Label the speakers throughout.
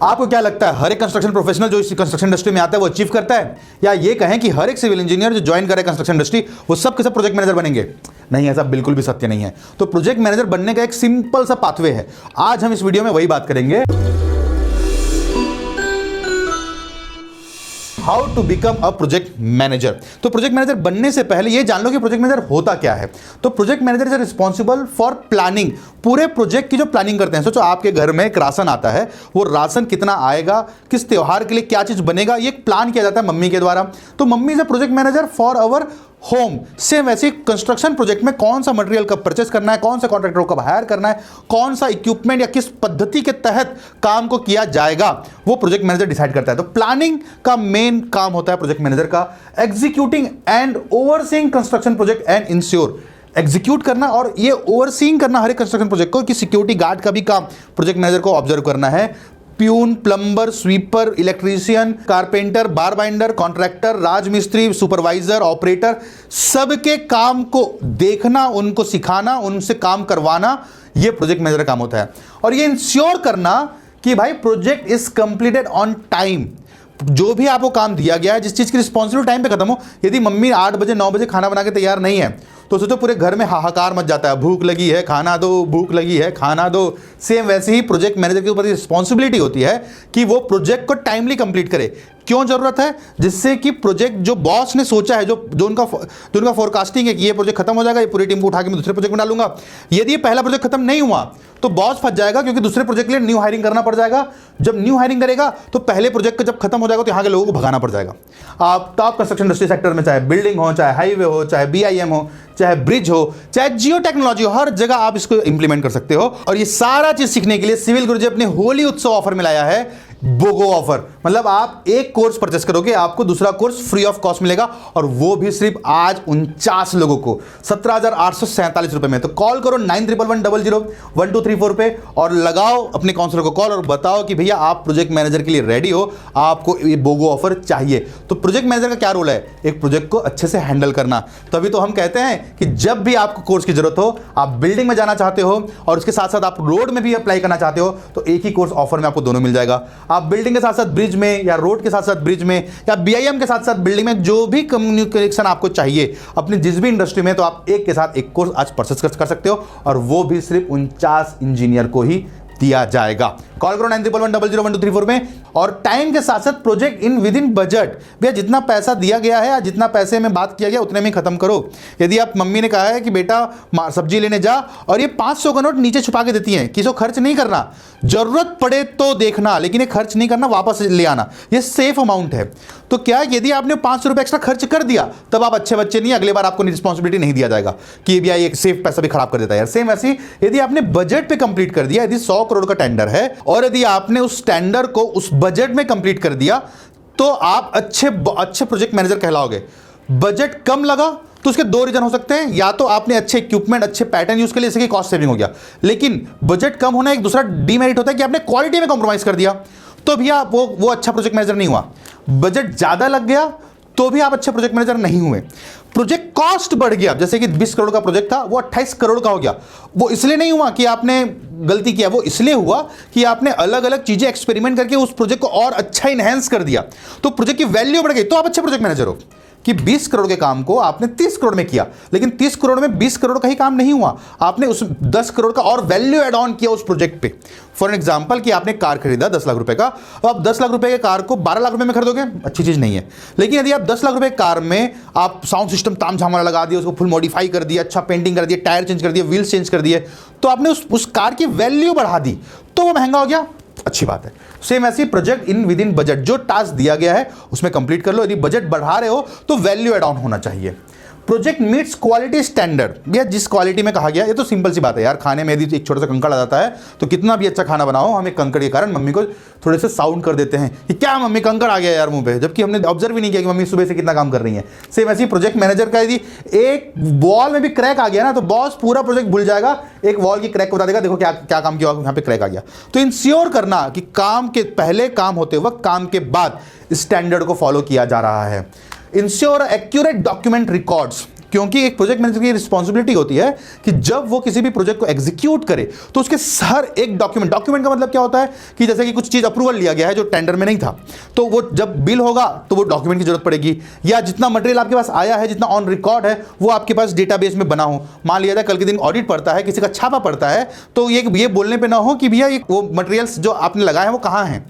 Speaker 1: आपको क्या लगता है हर एक कंस्ट्रक्शन प्रोफेशनल जो इस कंस्ट्रक्शन इंडस्ट्री में आता है वो अचीव करता है, या ये कहें कि हर एक सिविल इंजीनियर जो ज्वाइन करे कंस्ट्रक्शन इंडस्ट्री वो सब के सब प्रोजेक्ट मैनेजर बनेंगे? नहीं, ऐसा बिल्कुल भी सत्य नहीं है। तो प्रोजेक्ट मैनेजर बनने का एक सिंपल सा पाथवे है, आज हम इस वीडियो में वही बात करेंगे। How to become a project manager. तो प्रोजेक्ट मैनेजर बनने से पहले ये जान लो कि प्रोजेक्ट मैनेजर होता क्या है। तो project manager is responsible for planning, पूरे प्रोजेक्ट की जो प्लानिंग करते हैं। सोचो आपके घर में एक राशन आता है, वो राशन कितना आएगा, किस त्योहार के लिए क्या चीज बनेगा, ये प्लान किया जाता है मम्मी के द्वारा। तो mummy is a project manager for our home. Same वैसे कंस्ट्रक्शन प्रोजेक्ट में कौन सा मटेरियल कब परचेस करना है, कौन सा कॉन्ट्रैक्टर को कब हायर करना है, कौन सा इक्विपमेंट या किस पद्धति के तहत काम को किया जाएगा, वो प्रोजेक्ट मैनेजर डिसाइड करता है। तो प्लानिंग का मेन काम होता है प्रोजेक्ट मैनेजर का, executing and overseeing construction project and ensure, execute करना और ये ओवरसीइंग करना हर एक कंस्ट्रक्शन प्रोजेक्ट को, कि सिक्योरिटी गार्ड का भी काम प्रोजेक्ट मैनेजर को ऑब्जर्व करना है। Peon, plumber, sweeper, electrician, carpenter, bar binder, contractor, राजमिस्त्री, सुपरवाइजर, ऑपरेटर, सबके काम को देखना, उनको सिखाना, उनसे काम करवाना, यह प्रोजेक्ट मैनेजर का काम होता है। और ये इंश्योर करना कि भाई project is completed on time. जो भी आपको काम दिया गया है, जिस चीज की रिस्पॉन्सिबिलिटी टाइम पे खत्म हो। यदि मम्मी 8 बजे 9 बजे खाना बना के तैयार नहीं है तो सोचो पूरे घर में हाहाकार मच जाता है, भूख लगी है खाना दो, भूख लगी है खाना दो। सेम वैसे ही प्रोजेक्ट मैनेजर के ऊपर रिस्पॉन्सिबिलिटी होती है कि वो प्रोजेक्ट को टाइमली कंप्लीट करे। क्यों जरूरत है? जिससे कि प्रोजेक्ट जो बॉस ने सोचा है, जो उनका फोरकास्टिंग है कि ये प्रोजेक्ट खत्म हो जाएगा, ये पूरी टीम को उठा के मैं दूसरे प्रोजेक्ट में डालूंगा। यदि ये पहला प्रोजेक्ट खत्म नहीं हुआ तो बॉस फंस जाएगा, क्योंकि दूसरे प्रोजेक्ट के लिए न्यू हायरिंग करना पड़ जाएगा। जब न्यू हायरिंग करेगा तो पहले प्रोजेक्ट का जब खत्म हो जाएगा तो यहाँ के लोगों को भगाना पड़ जाएगा। आप टॉप कंस्ट्रक्शन इंडस्ट्री सेक्टर में, चाहे बिल्डिंग हो, चाहे हाईवे हो, चाहे BIM हो, चाहे ब्रिज हो, चाहे जियो टेक्नोलॉजी हो, हर जगह आप इसको इंप्लीमेंट कर सकते हो। और ये सारा चीज सीखने के लिए सिविल गुरुजी अपने होली उत्सव ऑफर में लाया है, बोगो ऑफर। मतलब आप एक कोर्स परचेस करोगे, आपको दूसरा कोर्स फ्री ऑफ कॉस्ट मिलेगा, और वो भी सिर्फ आज 49 लोगों को 17,847 रुपए में। तो कॉल करो 9111001234 पे और लगाओ अपने काउंसलर को कॉल और बताओ कि भैया आप प्रोजेक्ट मैनेजर के लिए रेडी हो, आपको ये बोगो ऑफर चाहिए। तो प्रोजेक्ट मैनेजर का क्या रोल है? एक प्रोजेक्ट को अच्छे से हैंडल करना। तभी तो हम कहते हैं कि जब भी आपको कोर्स की जरूरत हो, आप बिल्डिंग में जाना चाहते हो और उसके साथ साथ आप रोड में भी अप्लाई करना चाहते हो, तो एक ही कोर्स ऑफर में आपको दोनों मिल जाएगा। आप बिल्डिंग के साथ साथ ब्रिज में, या रोड के साथ साथ ब्रिज में, या BIM के साथ साथ बिल्डिंग में, जो भी कम्युनिकेशन आपको चाहिए अपनी जिस भी इंडस्ट्री में, तो आप एक के साथ एक कोर्स आज परचेस कर सकते हो, और वो भी सिर्फ 49 इंजीनियर को ही दिया जाएगा। कॉल करो 9111001234 में। और टाइम के साथ साथ project in with in budget. भैया जितना पैसा दिया गया है या जितना पैसे में बात किया गया उतने में खत्म करो। यदि आप मम्मी ने कहा है कि बेटा सब्जी लेने जा, और ये 500 का नोट नीचे छुपा के देती हैं, किसी को खर्च नहीं करना, जरूरत पड़े तो देखना, लेकिन ये खर्च नहीं करना, वापस ले आना, ये सेफ अमाउंट है। तो क्या यदि आपने 500 रुपए एक्स्ट्रा खर्च कर दिया तब आप अच्छे बच्चे नहीं, अगले बार आपको रिस्पॉन्सिबिलिटी नहीं दिया जाएगा कि भैया ये सेफ पैसा भी खराब कर देता है यार। सेम ऐसी यदि आपने बजट पे कंप्लीट कर दिया, यदि 100 करोड़ का टेंडर है और यदि आपने उस टेंडर को उस बजट में कंप्लीट कर दिया, तो आप अच्छे प्रोजेक्ट मैनेजर कहलाओगे। बजट कम लगा तो उसके 2 रीजन हो सकते हैं, या तो आपने अच्छे इक्विपमेंट, अच्छे पैटर्न यूज कर लिए, इससे कॉस्ट सेविंग हो गया। लेकिन बजट कम होना एक दूसरा डीमेरिट होता है कि आपने क्वालिटी में कॉम्प्रोमाइज कर दिया, तो भैया वो अच्छा प्रोजेक्ट मैनेजर नहीं हुआ। बजट ज्यादा लग गया तो भी आप अच्छे प्रोजेक्ट मैनेजर नहीं हुए। प्रोजेक्ट कॉस्ट बढ़ गया, जैसे कि 20 करोड़ का प्रोजेक्ट था वो 28 करोड़ का हो गया, वो इसलिए नहीं हुआ कि आपने गलती किया, वो इसलिए हुआ कि आपने अलग अलग चीजें एक्सपेरिमेंट करके उस प्रोजेक्ट को और अच्छा इनहेंस कर दिया, तो प्रोजेक्ट की वैल्यू बढ़ गई, तो आप अच्छे प्रोजेक्ट मैनेजर हो। कि 20 करोड़ के काम को आपने 30 करोड़ में किया, लेकिन 30 करोड़ में 20 करोड़ का ही काम नहीं हुआ, आपने उस 10 करोड़ का और वैल्यू एड ऑन किया उस प्रोजेक्ट पे। फॉर एग्जांपल कि आपने कार खरीदा 10 लाख रुपए का, अब आप 10 लाख रुपए के कार को 12 लाख रुपए में खरीदोगे, अच्छी चीज नहीं है। लेकिन यदि आप 10 लाख रुपए कार में आप साउंड सिस्टम तामझाम वाला लगा दिया, उसको फुल मॉडिफाई कर दिया, अच्छा पेंटिंग कर दिया, टायर चेंज कर दिया, व्हील्स चेंज कर दिए, तो आपने उस कार की वैल्यू बढ़ा दी, तो वो महंगा हो गया, अच्छी बात है। सेम ऐसी project in with in budget, जो टास्क दिया गया है उसमें कंप्लीट कर लो। यदि बजट बढ़ा रहे हो तो वैल्यू एड ऑन होना चाहिए। प्रोजेक्ट मीट्स क्वालिटी स्टैंडर्ड, भैया जिस क्वालिटी में कहा गया, ये तो सिंपल सी बात है यार। खाने में यदि एक छोटा सा कंकड़ आ जाता है तो कितना भी अच्छा खाना बनाओ, हम एक कंकड़ के कारण मम्मी को थोड़े से साउंड कर देते हैं कि क्या मम्मी कंकड़ आ गया यार मुंह पे, जबकि हमने ऑब्जर्व भी नहीं किया कि मम्मी सुबह से कितना काम कर रही है। सेम ऐसी प्रोजेक्ट मैनेजर का यदि एक वॉल में भी क्रैक आ गया ना, तो बॉस पूरा प्रोजेक्ट भूल जाएगा, एक वॉल की क्रैक को बता देगा, देखो क्या क्या काम किया, यहाँ पे क्रैक आ गया। तो इंश्योर करना कि काम के पहले काम होते वक्त, काम के बाद स्टैंडर्ड को फॉलो किया जा रहा है। इंश्योर एक्यूरेट डॉक्यूमेंट रिकॉर्ड्स, क्योंकि एक प्रोजेक्ट मैनेजर की रिस्पॉन्सिबिलिटी होती है कि जब वो किसी भी प्रोजेक्ट को एग्जीक्यूट करे तो उसके हर एक डॉक्यूमेंट का मतलब क्या होता है कि जैसे कि कुछ चीज अप्रूवल लिया गया है जो टेंडर में नहीं था, तो वो जब बिल होगा तो वो डॉक्यूमेंट की जरूरत पड़ेगी, या जितना मटेरियल आपके पास आया है, जितना ऑन रिकॉर्ड है, वो आपके पास डेटाबेस में बना हो। मान लिया जाए कल के दिन ऑडिट पड़ता है, किसी का छापा पड़ता है, तो ये बोलने पे ना हो कि भैया वो मटेरियल्स जो आपने लगाए हैं वो कहाँ हैं,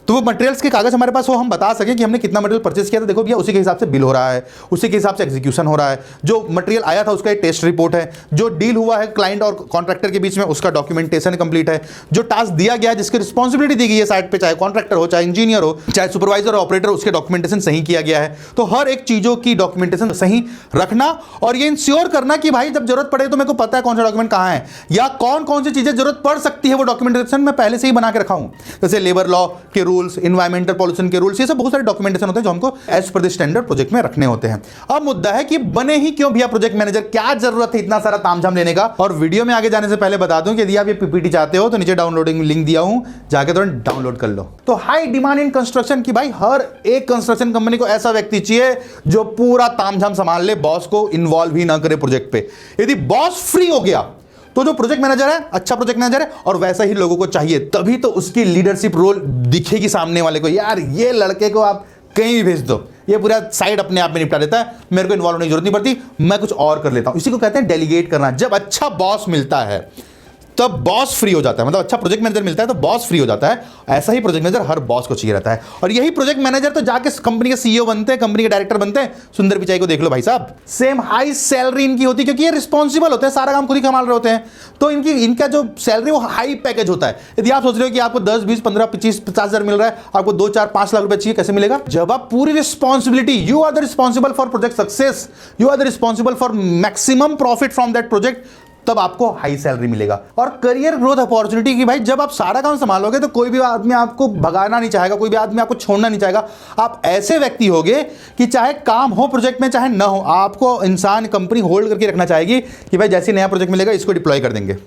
Speaker 1: तो वो मटेरियल्स के कागज हमारे पास हो, हम बता सकें कि हमने कितना मटेरियल परचेस किया था, देखो भैया उसी के हिसाब से बिल हो रहा है, उसी के हिसाब से एग्जीक्यूशन हो रहा है, जो मटेरियल आया था उसका एक टेस्ट रिपोर्ट है, जो डील हुआ है क्लाइंट और कॉन्ट्रैक्टर के बीच में उसका डॉक्यूमेंटेशन कंप्लीट है, जो टास्क दिया गया है, जिसकी रिस्पॉन्सिबिलिटी दी गई है साइट पे, चाहे कॉन्ट्रैक्टर हो, चाहे इंजीनियर हो, चाहे सुपरवाइजर और ऑपरेटर, उसके डॉक्यूमेंटेशन सही किया गया है। तो हर एक चीजों की डॉक्यूमेंटेशन सही रखना और ये इंश्योर करना कि भाई जब जरूरत पड़े तो मेरे को पता है कौन सा डॉक्यूमेंट कहाँ है, या कौन कौन सी चीजें जरूरत पड़ सकती है, वो डॉक्यूमेंटेशन मैं पहले से ही बना के रखा हूं। जैसे लेबर लॉ के रूल्स, इन्वायरमेंटल पॉल्यूशन के रूल्स, ये सब बहुत सारे डॉक्यूमेंटेशन होते हैं जो हमको as per the standard project में रखने होते हैं। अब मुद्दा है कि बने ही क्यों भैया प्रोजेक्ट मैनेजर, क्या जरूरत है इतना सारा तामझाम लेने का। और वीडियो में आगे जाने से पहले बता दूं कि यदि आप ये पीपीटी चाहते हो तो नीचे डाउनलोडिंग लिंक दिया हूं, जाके तुरंत डाउनलोड कर लो। तो हाई डिमांड इन कंस्ट्रक्शन की भाई हर एक कंस्ट्रक्शन कंपनी को ऐसा व्यक्ति चाहिए जो पूरा तामझाम संभाल ले, बॉस को इन्वॉल्व ही ना करे प्रोजेक्ट पे। यदि बॉस फ्री हो गया तो जो प्रोजेक्ट मैनेजर है अच्छा प्रोजेक्ट मैनेजर है, और वैसा ही लोगों को चाहिए, तभी तो उसकी लीडरशिप रोल दिखेगी सामने वाले को। यार ये लड़के को आप कहीं भी भेज दो, ये पूरा साइड अपने आप में निपटा देता है, मेरे को इन्वॉल्व होने की जरूरत नहीं पड़ती, मैं कुछ और कर लेता हूं। इसी को कहते हैं डेलीगेट करना। जब अच्छा बॉस मिलता है तब बॉस फ्री हो जाता है, मतलब अच्छा प्रोजेक्ट मैनेजर मिलता है तो बॉस फ्री हो जाता है। ऐसा ही प्रोजेक्ट मैनेजर हर बॉस को चाहिए रहता है, और यही प्रोजेक्ट मैनेजर तो जाके कंपनी के सीईओ बनते हैं, कंपनी के डायरेक्टर बनते हैं। सुंदर पिचाई को देख लो भाई साहब, सेम हाई सैलरी इनकी होती है क्योंकि ये रिस्पॉन्सिबल होते हैं, सारा काम खुद ही संभाल रहे होते हैं, तो इनका जो सैलरी वो हाई पैकेज होता है। यदि आप सोच रहे हो कि आपको 10, 20, 15, 25, 50,000 मिल रहा है, आपको 2, 4, 5 लाख रुपए चाहिए, कैसे मिलेगा? जब आप पूरी responsibility, you are the responsible for project success, you are the responsible for maximum profit from that project, तब आपको हाई सैलरी मिलेगा। और करियर ग्रोथ अपॉर्चुनिटी की भाई, जब आप सारा काम संभालोगे तो कोई भी आदमी आपको भगाना नहीं चाहेगा, कोई भी आदमी आपको छोड़ना नहीं चाहेगा। आप ऐसे व्यक्ति होगे कि चाहे काम हो प्रोजेक्ट में चाहे ना हो, आपको इंसान कंपनी होल्ड करके रखना चाहेगी कि भाई जैसे नया प्रोजेक्ट मिलेगा इसको डिप्लॉय कर देंगे।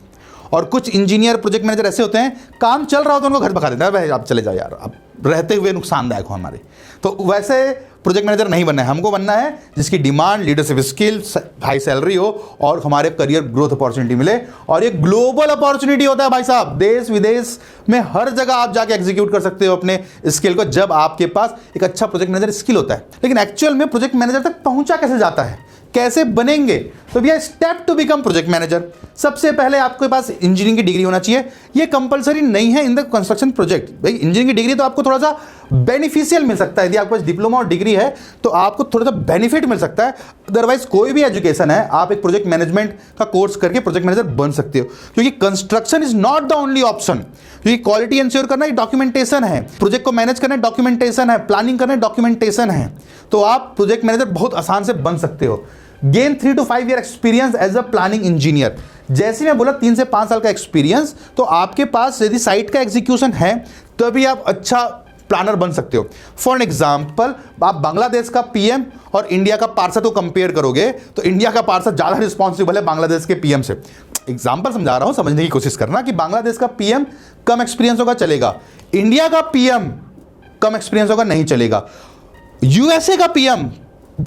Speaker 1: और कुछ इंजीनियर प्रोजेक्ट मैनेजर ऐसे होते हैं, काम चल रहा हो तो उनको घर भगा देता है, भाई आप चले जाओ यार, आप रहते हुए नुकसानदायक हो हमारे। तो वैसे प्रोजेक्ट मैनेजर नहीं बनना है, हमको बनना है जिसकी demand, leadership skill, high salary हो और हमारे करियर ग्रोथ अपॉर्चुनिटी मिले। और ये ग्लोबल अपॉर्चुनिटी होता है भाई साहब, देश विदेश में हर जगह आप जाके एग्जीक्यूट कर सकते हो अपने स्किल को, जब आपके पास एक अच्छा प्रोजेक्ट मैनेजर स्किल होता है। लेकिन एक्चुअल में प्रोजेक्ट मैनेजर तक पहुंचा कैसे जाता है, कैसे बनेंगे? तो भैया step to become project manager, सबसे पहले आपके पास इंजीनियरिंग की डिग्री होना चाहिए। ये कंपलसरी नहीं है इन द कंस्ट्रक्शन प्रोजेक्ट। भाई इंजीनियरिंग की डिग्री तो आपको थोड़ा सा बेनिफिशियल मिल सकता है, यदि आपके पास डिप्लोमा और डिग्री है तो आपको थोड़ा सा बेनिफिट मिल सकता है। अदरवाइज कोई भी एजुकेशन है, आप एक प्रोजेक्ट मैनेजमेंट का कोर्स करके प्रोजेक्ट मैनेजर बन सकते हो, क्योंकि construction is not the only option. क्योंकि क्वालिटी इंश्योर करना एक डॉक्यूमेंटेशन है, प्रोजेक्ट को मैनेज करना डॉक्यूमेंटेशन है, प्लानिंग करना डॉक्यूमेंटेशन है। तो आप प्रोजेक्ट मैनेजर बहुत आसान से बन सकते हो। Gain 3 to 5 year experience as a planning engineer. जैसे मैं बोला 3 से 5 साल का एक्सपीरियंस, तो आपके पास यदि साइट का एग्जीक्यूशन है तभी आप अच्छा प्लानर बन सकते हो। फॉर एग्जाम्पल, आप बांग्लादेश का पीएम और इंडिया का पार्षद को कंपेयर करोगे तो इंडिया का पार्षद ज्यादा रिस्पॉन्सिबल है बांग्लादेश के पीएम से। एग्जाम्पल समझा रहा हूं, समझने की कोशिश करना कि बांग्लादेश का पीएम कम एक्सपीरियंस होगा चलेगा, इंडिया का पीएम कम एक्सपीरियंस होगा नहीं चलेगा, यूएसए का पीएम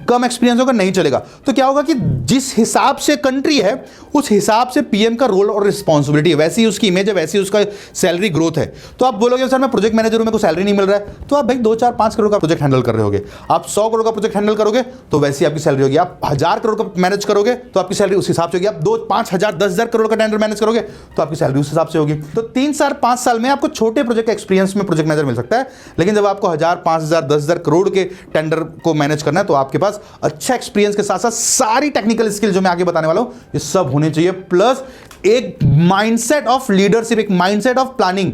Speaker 1: कम एक्सपीरियंस होगा नहीं चलेगा। तो क्या होगा कि जिस हिसाब से कंट्री है उस हिसाब से पीएम का रोल और रिस्पॉन्सिबिलिटी है, वैसी ही उसकी इमेज है, वैसी उसका सैलरी ग्रोथ है। तो आप बोलोगे सर मैं प्रोजेक्ट मैनेजर हूं, मेरे को सैलरी नहीं मिल रहा है, तो आप भाई 2, 4, 5 करोड़ का प्रोजेक्ट हैंडल कर रहे होगे। आप 100 करोड़ का प्रोजेक्ट हैंडल करोगे तो वैसी आपकी सैलरी होगी। आप 1000 करोड़ का मैनेज करोगे तो आपकी सैलरी उस हिसाब से होगी। आप 2, 5, 1000, 10,000 करोड़ का टेंडर मैनेज करोगे तो आपकी सैलरी उस हिसाब से होगी। तो 3 साल 5 साल में आपको छोटे प्रोजेक्ट एक्सपीरियंस में प्रोजेक्ट मैनेजर मिल सकता है, लेकिन जब आपको 1000, 5000, 10,000 करोड़ के टेंडर को मैनेज करना है तो आपके पास अच्छा एक्सपीरियंस के साथ साथ सारी टेक्निकल स्किल जो मैं आगे बताने वाला हूं ये सब होने चाहिए, प्लस एक माइंडसेट ऑफ लीडरशिप, एक माइंडसेट ऑफ प्लानिंग।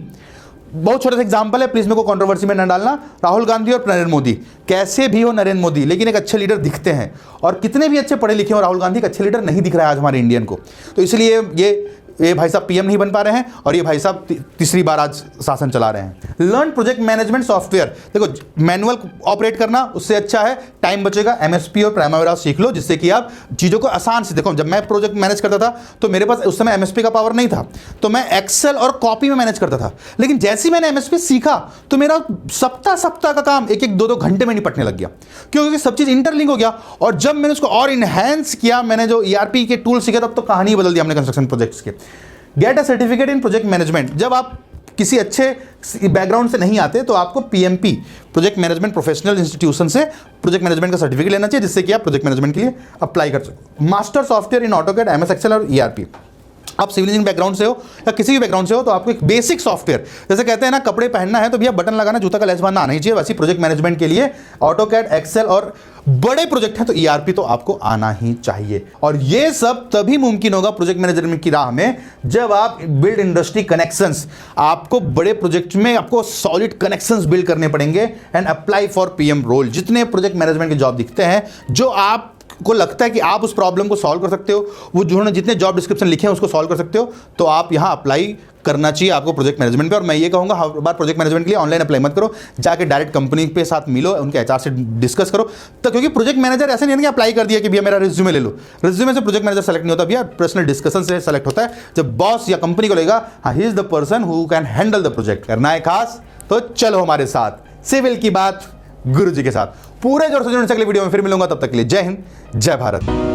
Speaker 1: बहुत छोटा सा एग्जांपल है, प्लीज मेरे को कंट्रोवर्सी में न डालना। राहुल गांधी और नरेंद्र मोदी, कैसे भी हो नरेंद्र मोदी लेकिन एक अच्छे लीडर दिखते हैं, और कितने भी अच्छे पढ़े लिखे हो राहुल गांधी एक अच्छे लीडर नहीं दिख रहा है आज हमारे इंडियन को। तो इसलिए ये ये भाई साहब पीएम नहीं बन पा रहे हैं और ये भाई साहब तीसरी बार आज शासन चला रहे हैं। Learn project management software. देखो मैनुअल ऑपरेट करना उससे अच्छा है, टाइम बचेगा। एमएसपी और प्राइमवेरा सीख लो जिससे कि आप चीज़ों को आसान से, देखो जब मैं प्रोजेक्ट मैनेज करता था तो मेरे पास उस समय एमएसपी का पावर नहीं था, तो मैं एक्सेल और कॉपी में मैनेज करता था। लेकिन जैसे ही मैंने एमएसपी सीखा तो मेरा सप्ताह का काम 1-1, 2-2 घंटे में निपटने लग गया, क्योंकि सब चीज़ इंटरलिंक हो गया। और जब मैंने उसको और इनहेंस किया, मैंने जो ईआरपी के टूल सीखे, तब तो कहानी बदल दी हमने कंस्ट्रक्शन प्रोजेक्ट्स के। Get a certificate in project management. जब आप किसी अच्छे बैकग्राउंड से नहीं आते तो आपको PMP, project management professional institution से प्रोजेक्ट मैनेजमेंट का सर्टिफिकेट लेना चाहिए, जिससे कि आप प्रोजेक्ट मैनेजमेंट के लिए अप्लाई कर सको। Master software in AutoCAD, MS Excel और ईआरपी। आप सिविल इंजीनियरिंग बैकग्राउंड से हो या किसी भी बैकग्राउंड से हो तो आपको एक बेसिक सॉफ्टवेयर, जैसे कहते हैं ना कपड़े पहनना है तो भैया बटन लगाना, जूता का लेस बांधना आना ही चाहिए, वैसे प्रोजेक्ट मैनेजमेंट के लिए ऑटोकैड, एक्सेल और बड़े प्रोजेक्ट हैं तो ईआरपी तो आपको आना ही चाहिए। और ये सब तभी मुमकिन होगा प्रोजेक्ट मैनेजमेंट की राह में जब आप बिल्ड इंडस्ट्री कनेक्शंस, आपको बड़े प्रोजेक्ट में आपको सॉलिड कनेक्शंस बिल्ड करने पड़ेंगे and apply for PM role. जितने प्रोजेक्ट मैनेजमेंट के जॉब दिखते हैं जो आप को लगता है कि आप उस प्रॉब्लम को सॉल्व कर सकते हो, वो जिन्होंने जितने जॉब डिस्क्रिप्शन लिखे हैं उसको सॉल्व कर सकते हो, तो आप यहां अप्लाई करना चाहिए आपको प्रोजेक्ट मैनेजमेंट पे। और मैं ये कहूंगा हर बार प्रोजेक्ट मैनेजमेंट के लिए ऑनलाइन अप्लाई मत करो, जाके डायरेक्ट कंपनी पे साथ मिलो, उनके एचआर से डिस्कस करो। तो क्योंकि प्रोजेक्ट मैनेजर ऐसे नहीं है कि अप्लाई कर दिया कि भैया मेरा रिज्यूमे ले लो, रिज्यूमे से प्रोजेक्ट मैनेजर सेलेक्ट नहीं होता भैया, पर्सनल डिस्कशन से सेलेक्ट होता है। जब बॉस या कंपनी को लेगा हाँ he is the person who can handle the project. करना है खास तो चलो हमारे साथ सिविल की बात गुरु जी के साथ। पूरे जोर से जुड़ने से अगले वीडियो में फिर मिलूंगा, तब तक के लिए जय हिंद, जय भारत।